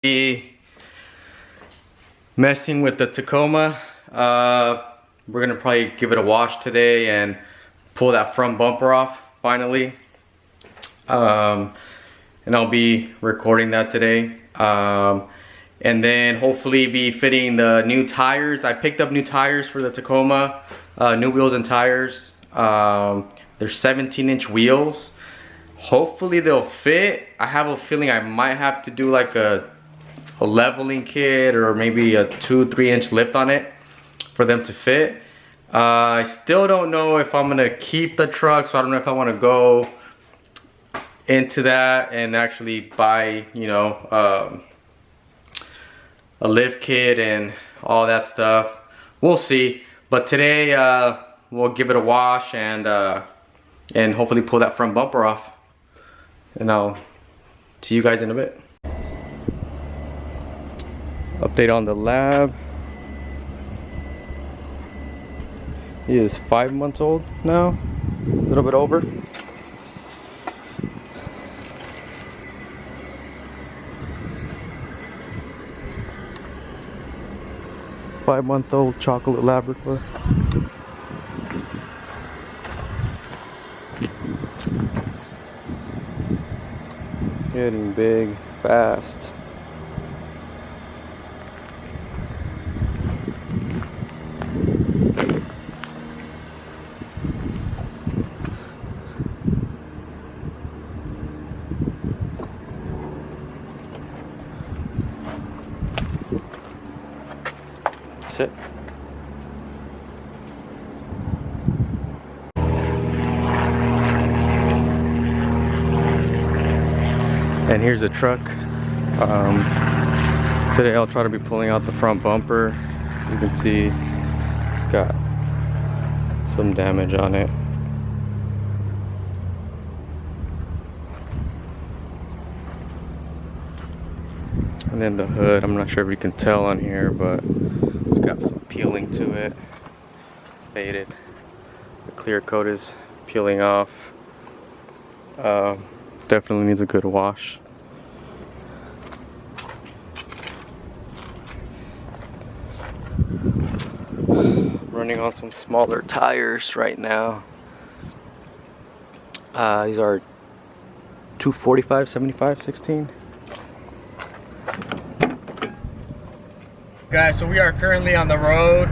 be messing with the Tacoma. We're gonna probably give it a wash today and pull that front bumper off finally. And I'll be recording that today. And then hopefully be fitting the new tires. I picked up new tires for the Tacoma, new wheels and tires. They're 17-inch wheels. Hopefully they'll fit. I have a feeling I might have to do like a leveling kit or maybe a 2-3 inch lift on it for them to fit. I still don't know if I'm gonna keep the truck, so I don't know if I want to go into that and actually buy, you know, a lift kit and all that stuff. We'll see. But today we'll give it a wash and hopefully pull that front bumper off. And I'll see you guys in a bit. Update on the lab. He is 5 months old now, a little bit over. Five-month-old chocolate Labrador. Getting big fast. Sit. And here's the truck. Today I'll try to be pulling out the front bumper. You can see it's got some damage on it. And then the hood, I'm not sure if you can tell on here, but it's got some peeling to it. Faded. The clear coat is peeling off. Definitely needs a good wash. Running on some smaller tires right now. These are 245, 75, 16. Guys, so we are currently on the road.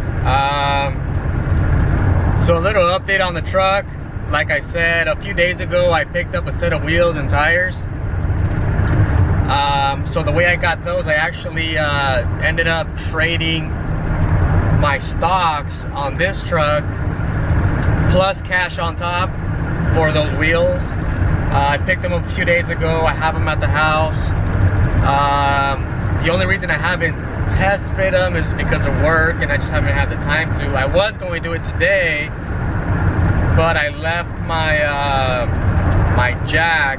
So a little update on the truck. Like I said, a few days ago I picked up a set of wheels and tires. So the way I got those, I actually ended up trading my stocks on this truck plus cash on top for those wheels. I picked them up a few days ago. I have them at the house. The only reason I haven't test fit them is because of work, and I just haven't had the time to. I was going to do it today, but I left my my jack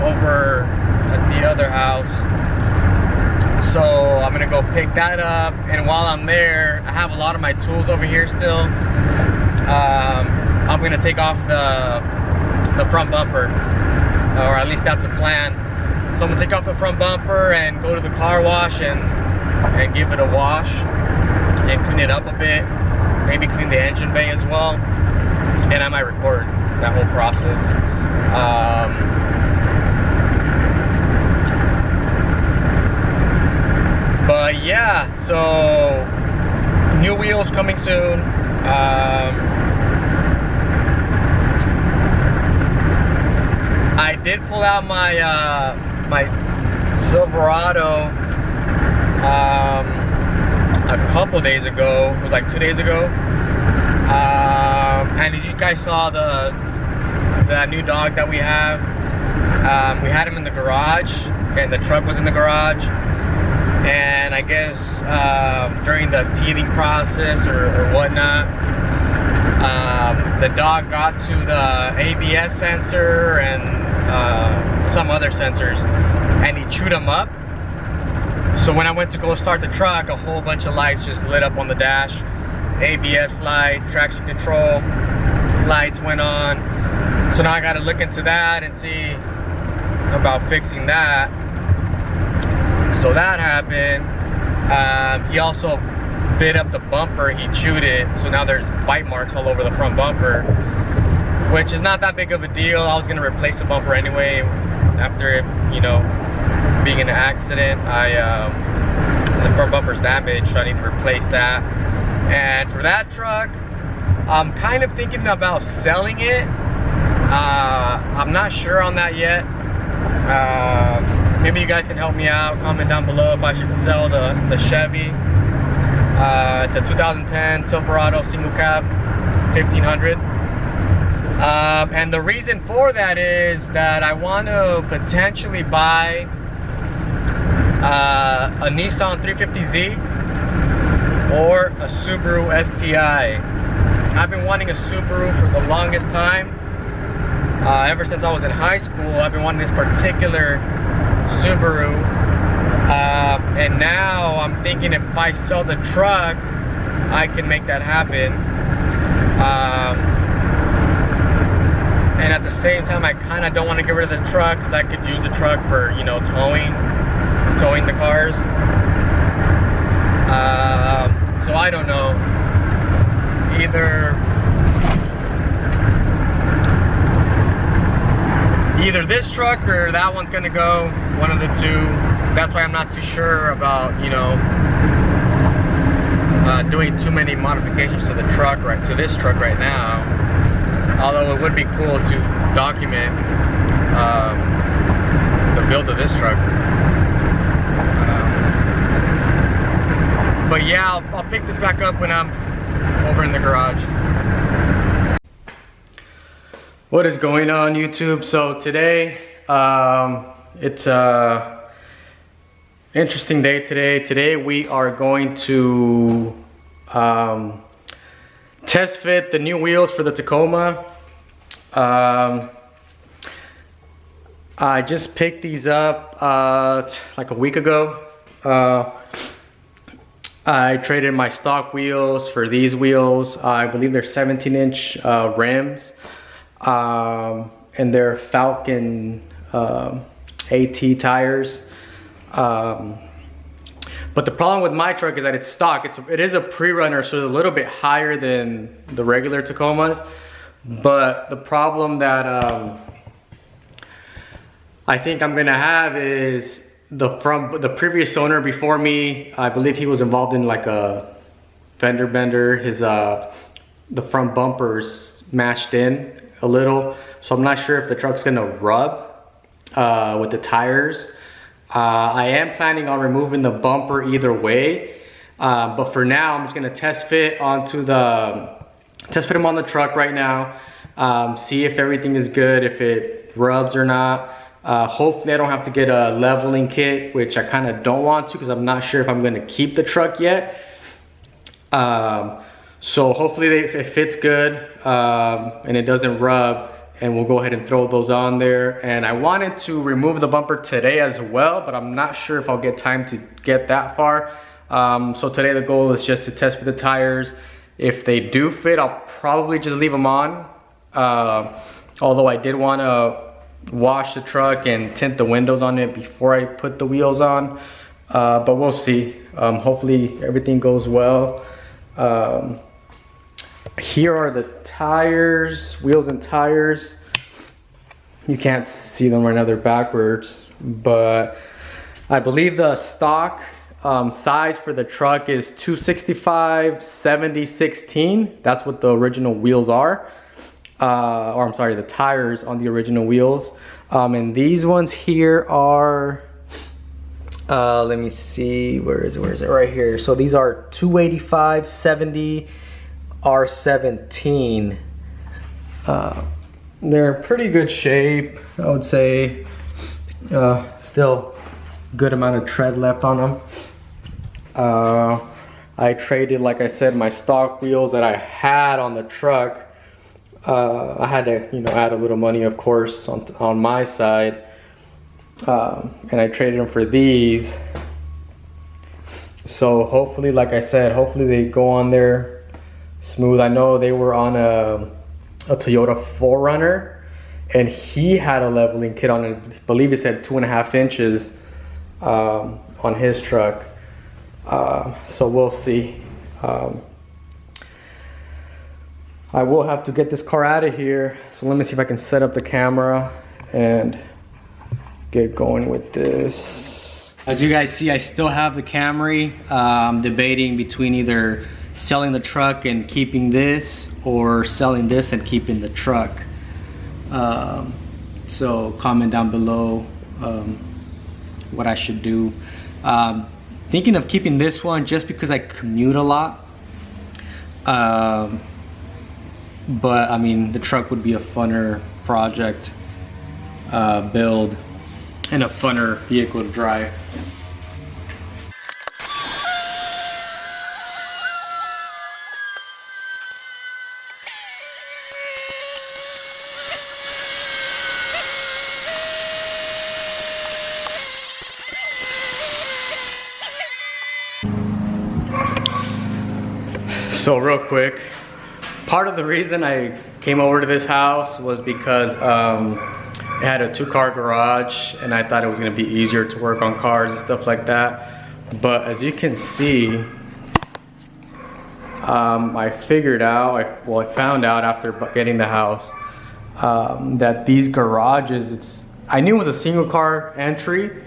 over at the other house, so I'm gonna go pick that up. And while I'm there, I have a lot of my tools over here still. I'm gonna take off the front bumper, or at least that's a plan. So I'm gonna take off the front bumper and go to the car wash and give it a wash and clean it up a bit. Maybe clean the engine bay as well. And I might record that whole process. But yeah, so new wheels coming soon. I did pull out my my Silverado a couple days ago. It was like 2 days ago. And as you guys saw, the new dog that we have, we had him in the garage, and the truck was in the garage. And I guess during the teething process or whatnot, the dog got to the ABS sensor and some other sensors, and he chewed them up. So when I went to go start the truck, a whole bunch of lights just lit up on the dash. ABS light, traction control lights went on. So now I got to look into that and see about fixing that. So that happened. He also bit up the bumper, he chewed it, so now there's bite marks all over the front bumper, which is not that big of a deal. I was gonna replace the bumper anyway after it, you know, being in an accident. The front bumper's damaged, so I need to replace that. And for that truck, I'm kind of thinking about selling it. I'm not sure on that yet. Maybe you guys can help me out. Comment down below if I should sell the Chevy. It's a 2010 Silverado single cab 1500. And the reason for that is that I want to potentially buy a Nissan 350Z or a Subaru STI. I've been wanting a Subaru for the longest time. Ever since I was in high school, I've been wanting this particular Subaru. And now I'm thinking if I sell the truck, I can make that happen. And at the same time, I kind of don't want to get rid of the truck because I could use the truck for, you know, towing the cars. So I don't know. Either this truck or that one's gonna go, one of the two. That's why I'm not too sure about, you know, doing too many modifications to the truck, to this truck right now. Although it would be cool to document the build of this truck. But yeah, I'll pick this back up when I'm over in the garage. What is going on, YouTube? So today, it's a interesting day today. Today we are going to test fit the new wheels for the Tacoma. I just picked these up like a week ago. I traded my stock wheels for these wheels. I believe they're 17-inch rims. And they're Falcon AT tires. But the problem with my truck is that it's stock. It is a prerunner, so it's a little bit higher than the regular Tacomas. But the problem that I think I'm gonna have is the previous owner before me. I believe he was involved in like a fender bender. His the front bumpers mashed in a little, so I'm not sure if the truck's gonna rub with the tires. I am planning on removing the bumper either way, but for now I'm just gonna test fit him on the truck right now, see if everything is good, if it rubs or not. Hopefully I don't have to get a leveling kit, which I kind of don't want to because I'm not sure if I'm gonna keep the truck yet. So hopefully it fits good and it doesn't rub, and we'll go ahead and throw those on there. And I wanted to remove the bumper today as well, but I'm not sure if I'll get time to get that far. So today the goal is just to test for the tires. If they do fit, I'll probably just leave them on. Although I did want to wash the truck and tint the windows on it before I put the wheels on. But we'll see. Hopefully everything goes well. Here are the tires, wheels and tires. You can't see them right now, they're backwards, but I believe the stock size for the truck is 265/70/16. That's what the original wheels are, or I'm sorry, the tires on the original wheels. And these ones here are, let me see, where is it? Right here. So these are 285/70 R17. They're in pretty good shape, I would say. Still good amount of tread left on them. I traded, like I said, my stock wheels that I had on the truck. I had to, you know, add a little money, of course, on my side, and I traded them for these. So hopefully, like I said, hopefully they go on there smooth. I know they were on a Toyota 4Runner, and he had a leveling kit on it. I believe it said 2.5 inches on on his truck. So we'll see. I will have to get this car out of here. So let me see if I can set up the camera and get going with this. As you guys see, I still have the Camry. I'm debating between either selling the truck and keeping this, or selling this and keeping the truck. So comment down below what I should do. Thinking of keeping this one just because I commute a lot. But I mean, the truck would be a funner project build and a funner vehicle to drive. So real quick, part of the reason I came over to this house was because it had a 2-car garage and I thought it was gonna be easier to work on cars and stuff like that. But as you can see, I found out after getting the house that these garages, I knew it was a single car entry,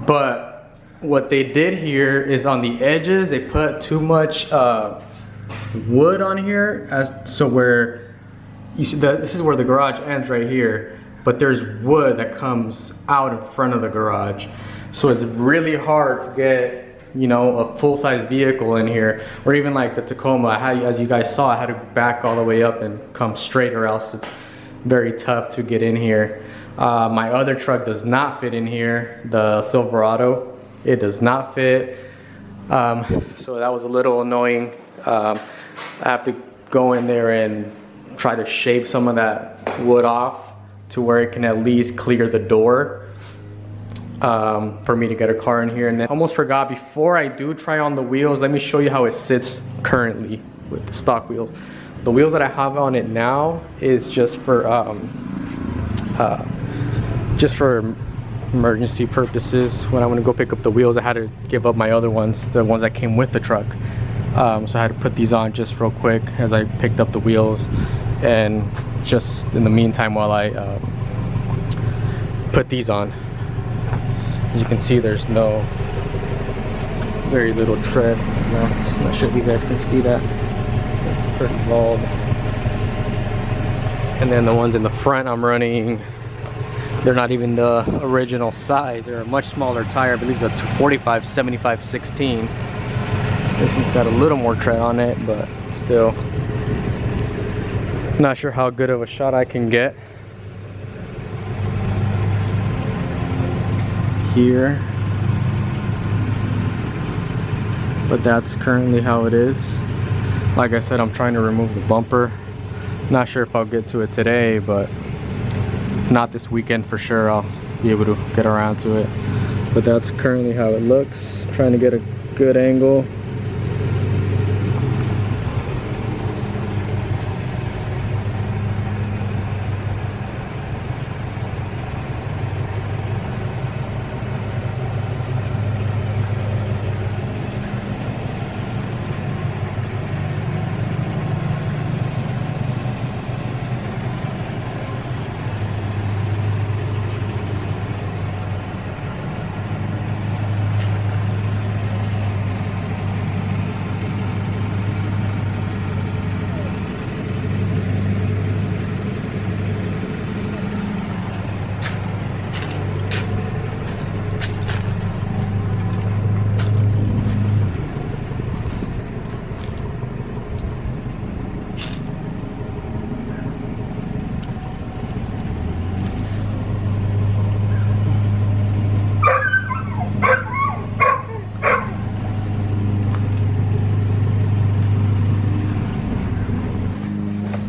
but what they did here is on the edges, they put too much wood on here, so where you see that this is where the garage ends right here, but there's wood that comes out in front of the garage, so it's really hard to get, you know, a full-size vehicle in here. Or even like the Tacoma, as you guys saw, I had to back all the way up and come straight, or else it's very tough to get in here. My other truck does not fit in here, the Silverado. It does not fit, so that was a little annoying. I have to go in there and try to shave some of that wood off to where it can at least clear the door for me to get a car in here. And then I almost forgot, before I do try on the wheels, let me show you how it sits currently with the stock wheels. The wheels that I have on it now is just for emergency purposes. When I want to go pick up the wheels, I had to give up my other ones, the ones that came with the truck. So I had to put these on just real quick as I picked up the wheels, and just in the meantime while I put these on. As you can see, there's very little tread. I'm not sure if you guys can see that. Pretty bald. And then the ones in the front I'm running, they're not even the original size. They're a much smaller tire. I believe it's a 245 75 16. This one's got a little more tread on it, but still not sure how good of a shot I can get here, but that's currently how it is. Like I said, I'm trying to remove the bumper. Not sure if I'll get to it today, but if not this weekend, for sure I'll be able to get around to it. But that's currently how it looks. I'm trying to get a good angle.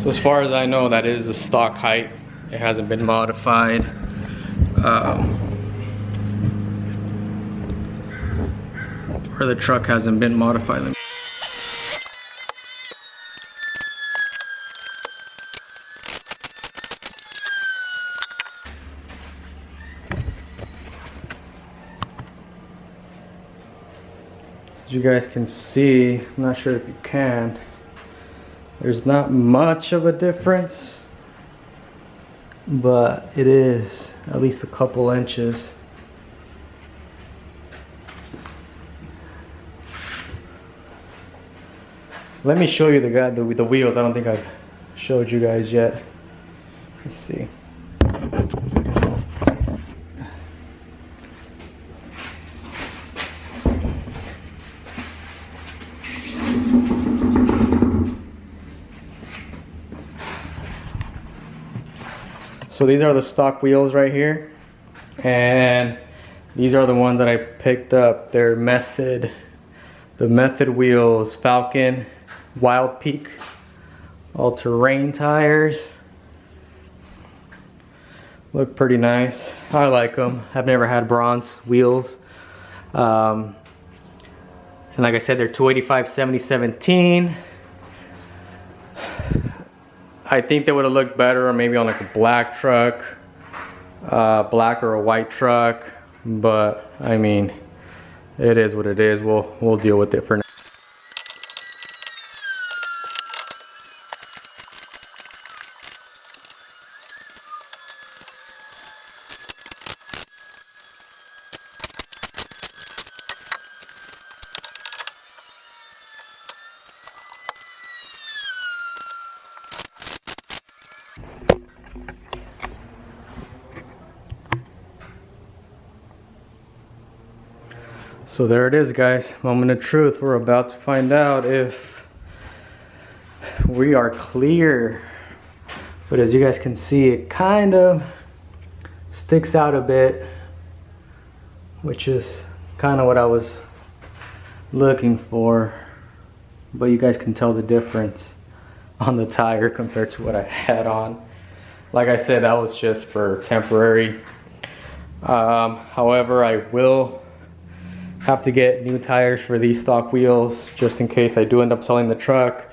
So as far as I know, that is the stock height. It hasn't been modified. Or the truck hasn't been modified. As you guys can see, I'm not sure if you can, there's not much of a difference, but it is at least a couple inches. Let me show you the wheels. I don't think I've showed you guys yet. Let's see. So these are the stock wheels right here, and these are the ones that I picked up. They're the Method wheels, Falcon Wild Peak all-terrain tires. Look pretty nice. I like them. I've never had bronze wheels. And like I said, they're 285/70/17. I think they would have looked better maybe on like a black truck, black or a white truck, but I mean, it is what it is. We'll deal with it for now. So there it is, guys. Moment of truth. We're about to find out if we are clear. But as you guys can see, it kind of sticks out a bit, which is kind of what I was looking for. But you guys can tell the difference on the tire compared to what I had on. Like I said, that was just for temporary. However, I will have to get new tires for these stock wheels just in case I do end up selling the truck,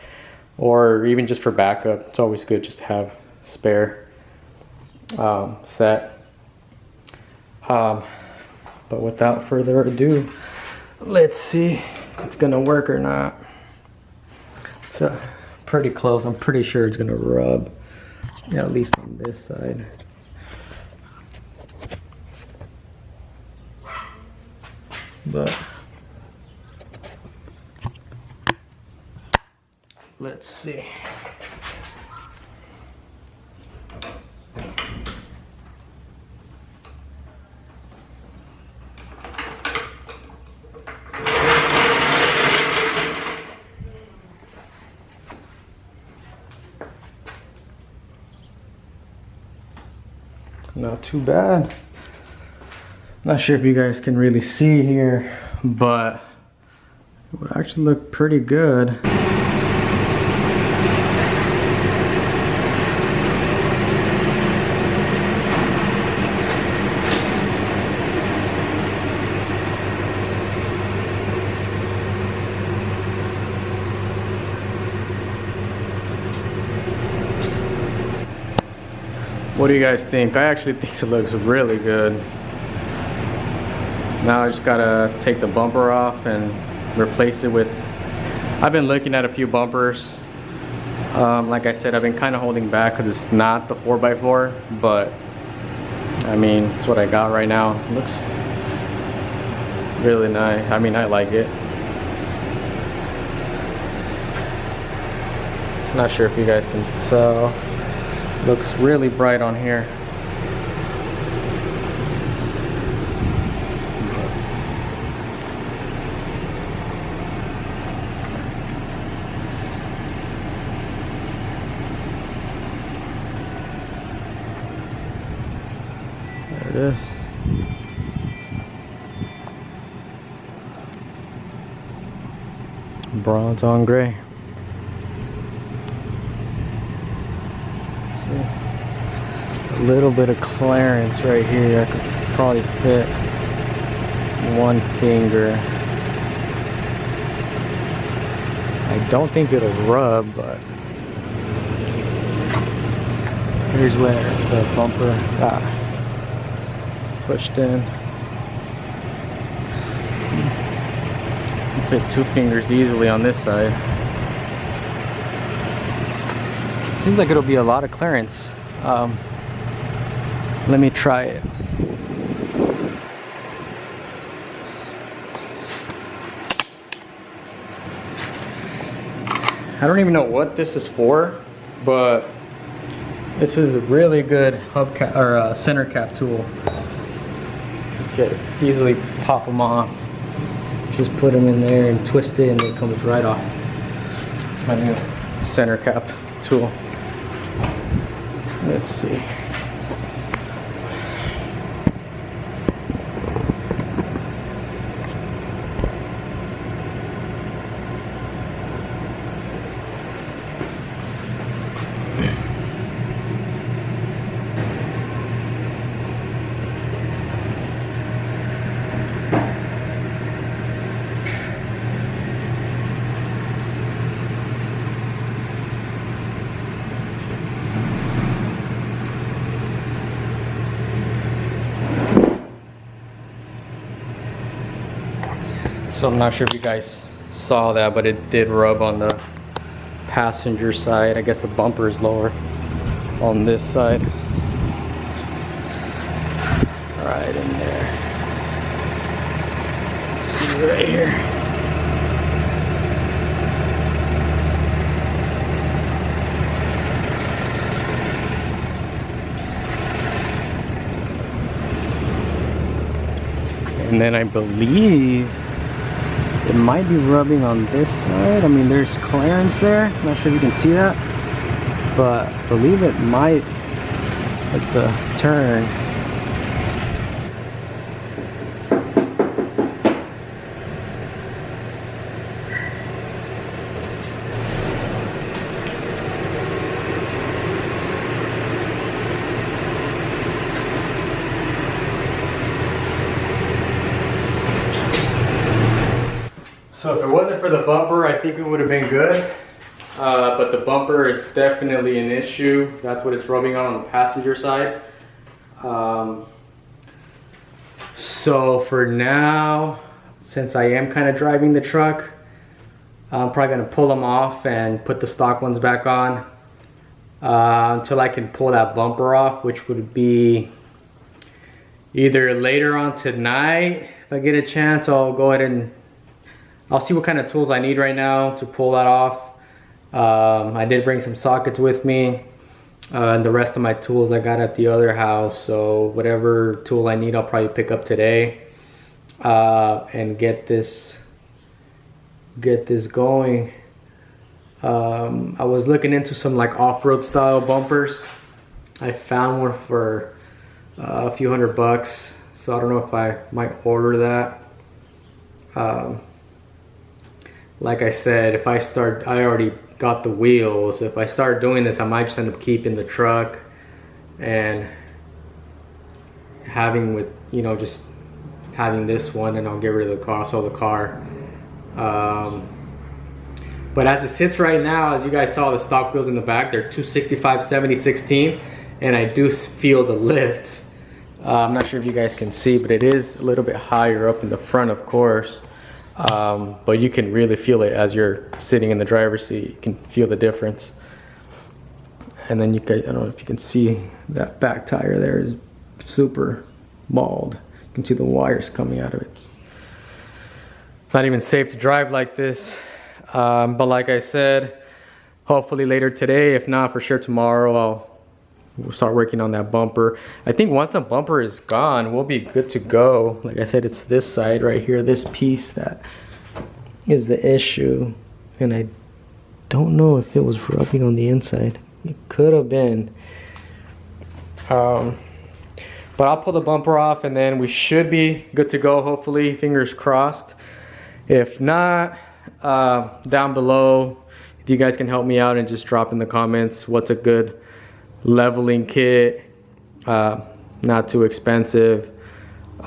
or even just for backup. It's always good just to have spare set. But without further ado, let's see if it's gonna work or not. So pretty close. I'm pretty sure it's gonna rub, yeah, at least on this side. But let's see. Not too bad. Not sure if you guys can really see here, but it would actually look pretty good. What do you guys think? I actually think it looks really good. Now I just gotta take the bumper off and replace it with, I've been looking at a few bumpers. Like I said, I've been kind of holding back because it's not the 4x4, but I mean, it's what I got right now. It looks really nice. I mean, I like it. Not sure if you guys can tell. Looks really bright on here. There it is. Bronze on gray. Let's see. It's a little bit of clearance right here. I could probably fit one finger. I don't think it'll rub, but here's where the bumper got pushed in. Fit 2 fingers easily on this side. Seems like it'll be a lot of clearance. Let me try it. I don't even know what this is for, but this is a really good hubcap or center cap tool. You can easily pop them off. Just put them in there and twist it, and it comes right off. It's my new center cap tool. Let's see. So I'm not sure if you guys saw that, but it did rub on the passenger side. I guess the bumper is lower on this side. Right in there. Let's see right here. And then I believe it might be rubbing on this side. I mean, there's clearance there. I'm not sure if you can see that, but I believe it might at the turn. So if it wasn't for the bumper, I think it would have been good. But the bumper is definitely an issue. That's what it's rubbing on the passenger side. So for now, since I am kind of driving the truck, I'm probably gonna pull them off and put the stock ones back on until I can pull that bumper off, which would be either later on tonight. If I get a chance, I'll go ahead and I'll see what kind of tools I need right now to pull that off. I did bring some sockets with me, and the rest of my tools I got at the other house. So whatever tool I need, I'll probably pick up today and get this going. I was looking into some like off-road style bumpers. I found one for a few $100, so I don't know if I might order that. Like I said, if I already got the wheels. If I start doing this, I might just end up keeping the truck and having just having this one, and I'll get rid of the car, sell the car. But as it sits right now, as you guys saw, the stock wheels in the back, they're 265 70/16, and I do feel the lift. I'm not sure if you guys can see, but it is a little bit higher up in the front, of course. But you can really feel it as you're sitting in the driver's seat. You can feel the difference. And then I don't know if you can see that back tire there is super bald. You can see the wires coming out of it. It's not even safe to drive like this. But like I said, hopefully later today, if not for sure tomorrow, we'll start working on that bumper. I think once the bumper is gone, we'll be good to go. Like I said, it's this side right here, this piece that is the issue. And I don't know if it was rubbing on the inside. It could have been. But I'll pull the bumper off and then we should be good to go, hopefully, fingers crossed. If not, down below, if you guys can help me out and just drop in the comments what's a good leveling kit, not too expensive,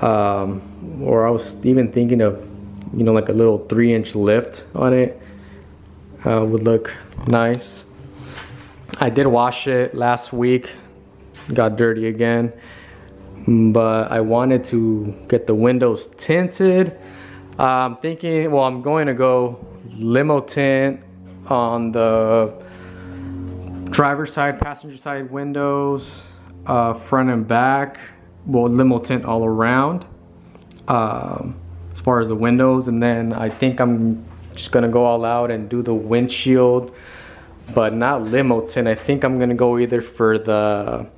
or I was even thinking of like a little 3-inch lift on it would look nice. I did wash it last week, got dirty again, but I wanted to get the windows tinted. I'm thinking, well, I'm going to go limo tint on the driver's side, passenger side windows, front and back. Well, limo tint all around as far as the windows. And then I think I'm just gonna go all out and do the windshield, but not limo tint. I think I'm gonna go either for the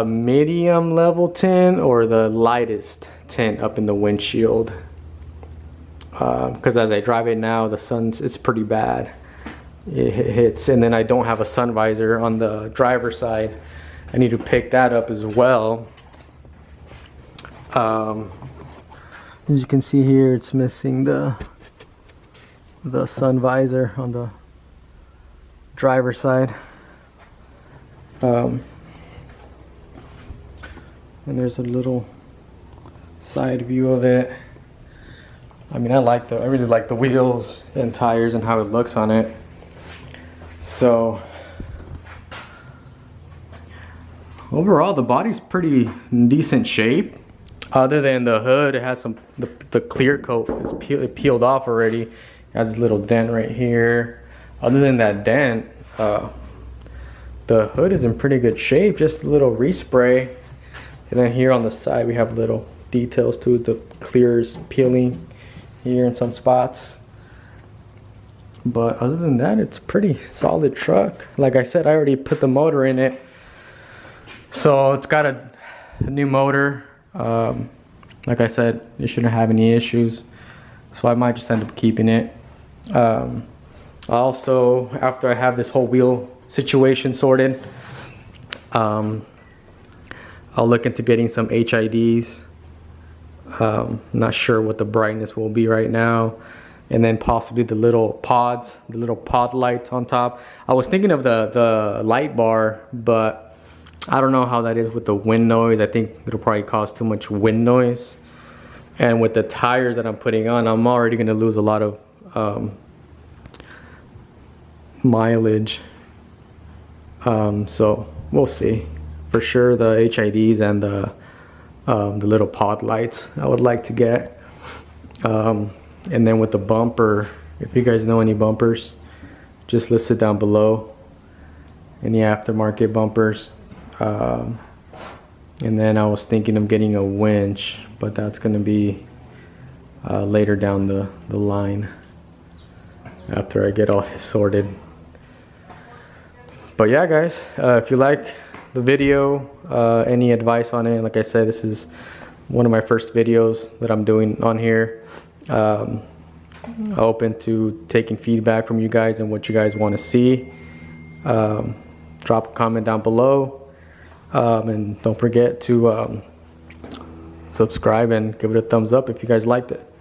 medium level tint or the lightest tint up in the windshield, because as I drive it now, the sun's, it's pretty bad. It hits, and then I don't have a sun visor on the driver's side. I need to pick that up as well. As you can see here, it's missing the sun visor on the driver's side. And there's a little side view of it. I mean, I really like the wheels and tires and how it looks on it. So overall, the body's pretty decent shape. Other than the hood, it has some, the clear coat is peeled off already. It has a little dent right here. Other than that dent, the hood is in pretty good shape. Just a little respray. And then here on the side, we have little details to it. The clear is peeling here in some spots. But other than that, it's a pretty solid truck. Like I said, I already put the motor in it. So it's got a new motor. Like I said, it shouldn't have any issues. So I might just end up keeping it. Also, after I have this whole wheel situation sorted, I'll look into getting some HIDs. Not sure what the brightness will be right now. And then possibly the little pods, the little pod lights on top. I was thinking of the light bar, but I don't know how that is with the wind noise. I think it'll probably cause too much wind noise. And with the tires that I'm putting on, I'm already gonna lose a lot of mileage. So we'll see. For sure, the HIDs and the little pod lights I would like to get. And then with the bumper, if you guys know any bumpers, just list it down below. Any aftermarket bumpers. And then I was thinking of getting a winch, but that's going to be later down the line after I get all this sorted. But yeah, guys, if you like the video, any advice on it, like I said, this is one of my first videos that I'm doing on here. Open to taking feedback from you guys and what you guys want to see. Drop a comment down below. And don't forget to subscribe and give it a thumbs up if you guys liked it.